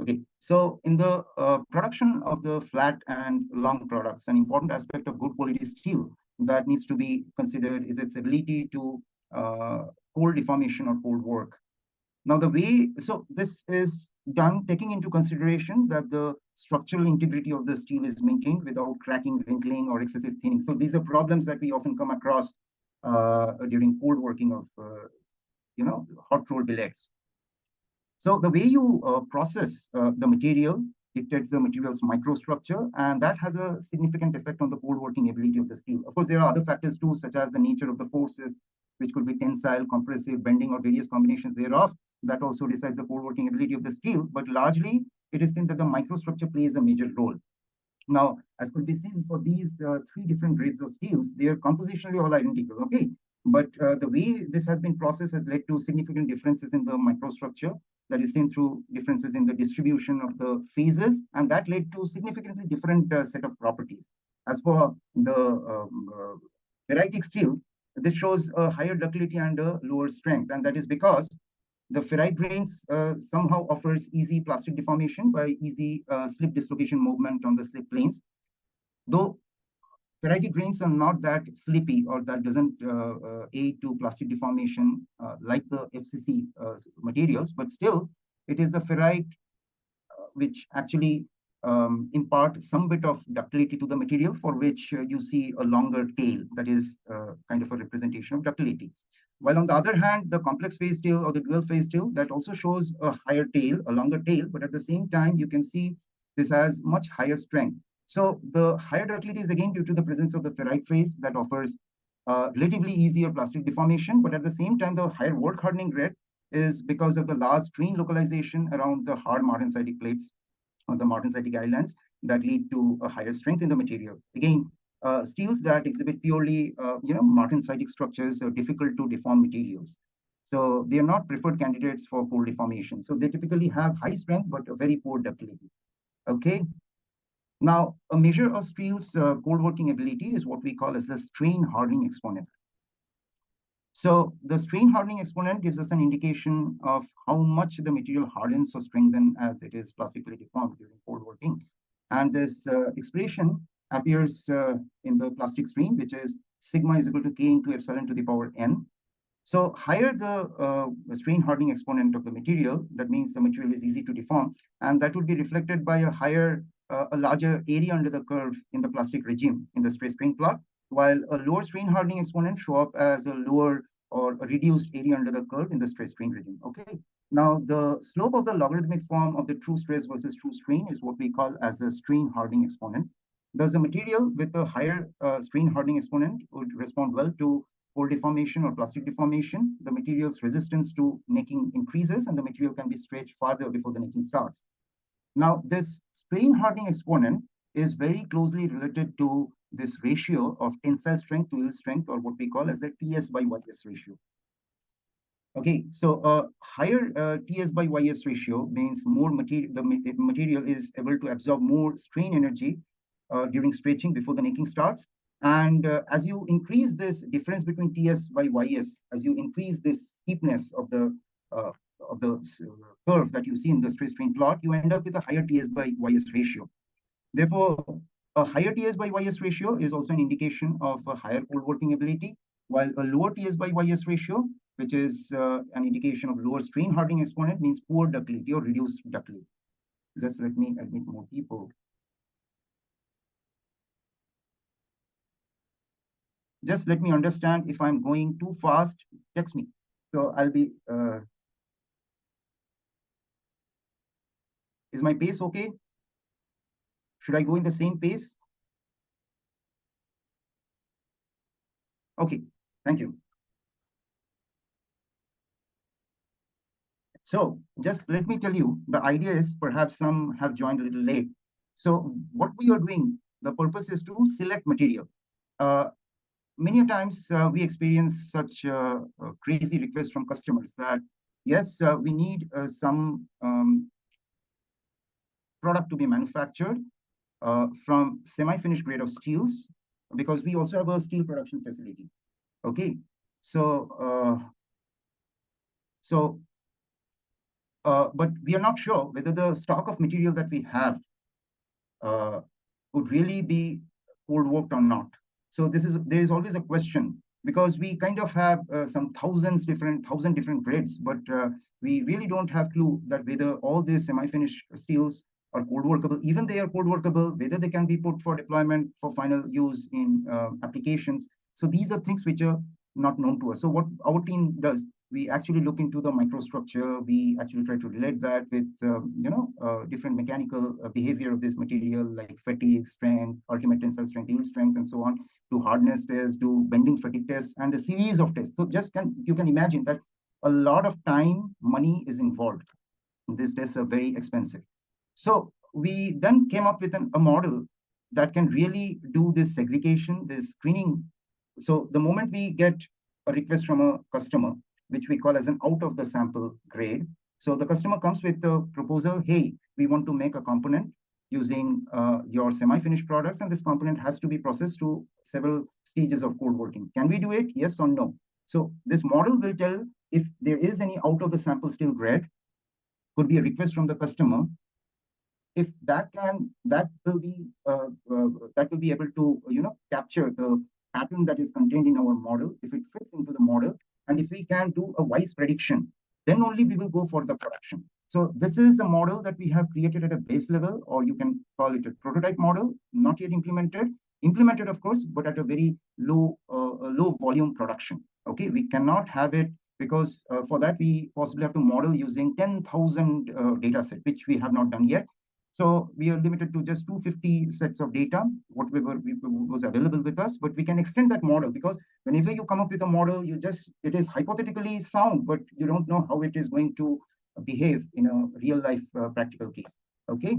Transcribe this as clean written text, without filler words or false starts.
Okay, so in the production of the flat and long products, an important aspect of good quality steel that needs to be considered is its ability to cold deformation or cold work. Now, so this is done taking into consideration that the structural integrity of the steel is maintained without cracking, wrinkling, or excessive thinning. So these are problems that we often come across during cold working of, hot roll billets. So the way you process the material dictates the material's microstructure, and that has a significant effect on the cold working ability of the steel. Of course, there are other factors too, such as the nature of the forces, which could be tensile, compressive, bending, or various combinations thereof. That also decides the cold working ability of the steel. But largely, it is seen that the microstructure plays a major role. Now, as could be seen for these three different grades of steels, they are compositionally all identical, okay? But the way this has been processed has led to significant differences in the microstructure that is seen through differences in the distribution of the phases, and that led to significantly different set of properties. As for the ferritic steel, this shows a higher ductility and a lower strength, and that is because the ferrite grains somehow offers easy plastic deformation by easy slip dislocation movement on the slip planes. Though ferritic grains are not that slippy or that doesn't aid to plastic deformation like the FCC materials, but still it is the ferrite which actually impart some bit of ductility to the material, for which you see a longer tail that is kind of a representation of ductility. While on the other hand, the complex phase steel or the dual phase steel, that also shows a higher tail, a longer tail, but at the same time, you can see this has much higher strength. So the higher ductility is again due to the presence of the ferrite phase that offers relatively easier plastic deformation, but at the same time, the higher work hardening grade is because of the large strain localization around the hard martensitic plates on the martensitic islands that lead to a higher strength in the material. Again, steels that exhibit purely, martensitic structures are difficult to deform materials. So they are not preferred candidates for cold deformation. So they typically have high strength, but a very poor ductility. Okay. Now, a measure of steel's cold working ability is what we call as the strain hardening exponent. So the strain hardening exponent gives us an indication of how much the material hardens or strengthens as it is plastically deformed during cold working. And this expression appears in the plastic strain, which is sigma is equal to K into epsilon to the power N. So higher the strain hardening exponent of the material, that means the material is easy to deform, and that would be reflected by a larger area under the curve in the plastic regime in the stress strain plot, while a lower strain hardening exponent show up as a lower or a reduced area under the curve in the stress strain regime. Okay. Now the slope of the logarithmic form of the true stress versus true strain is what we call as a strain hardening exponent. Thus, the material with a higher strain hardening exponent would respond well to cold deformation or plastic deformation. The material's resistance to necking increases, and the material can be stretched farther before the necking starts. Now, this strain hardening exponent is very closely related to this ratio of tensile strength to yield strength, or what we call as the TS by YS ratio. Okay, so a higher TS by YS ratio means more material, the material is able to absorb more strain energy during stretching before the necking starts. And as you increase this difference between TS by YS, as you increase this steepness of the curve that you see in the stress strain plot, you end up with a higher TS by YS ratio. Therefore, a higher TS by YS ratio is also an indication of a higher cold working ability, while a lower TS by YS ratio, which is an indication of lower strain hardening exponent, means poor ductility or reduced ductility. Just let me admit more people. Just let me understand if I'm going too fast, text me. So I'll be, is my pace okay? Should I go in the same pace? Okay, thank you. So just let me tell you, the idea is perhaps some have joined a little late. So what we are doing, the purpose is to select material. Many times we experience such crazy requests from customers that, yes, we need some product to be manufactured from semi-finished grade of steels, because we also have a steel production facility. Okay, so but we are not sure whether the stock of material that we have uh, would really be cold worked or not. So there is always a question, because we kind of have some thousand different grades, but we really don't have clue that whether all these semi-finished steels are cold workable. Even they are cold workable, whether they can be put for deployment for final use in applications. So these are things which are not known to us. So what our team does, we actually look into the microstructure. We actually try to relate that with different mechanical behavior of this material, like fatigue strength, ultimate tensile strength, yield strength, and so on, to hardness tests, to bending fatigue tests, and a series of tests. So you can imagine that a lot of time, money is involved. These tests are very expensive. So we then came up with a model that can really do this segregation, this screening. So the moment we get a request from a customer, which we call as an out of the sample grade, so the customer comes with the proposal, hey, we want to make a component using your semi-finished products, and this component has to be processed to several stages of cold working. Can we do it? Yes or no? So this model will tell if there is any out of the sample steel grade, could be a request from the customer. If that will be able to capture the pattern that is contained in our model, if it fits into the model, and if we can do a wise prediction, then only we will go for the production. So this is a model that we have created at a base level, or you can call it a prototype model, not yet implemented of course, but at a very low volume production. Okay, we cannot have it, because for that we possibly have to model using 10,000 data set, which we have not done yet. So we are limited to just 250 sets of data, whatever was available with us, but we can extend that model, because whenever you come up with a model, it is hypothetically sound, but you don't know how it is going to behave in a real life practical case. Okay.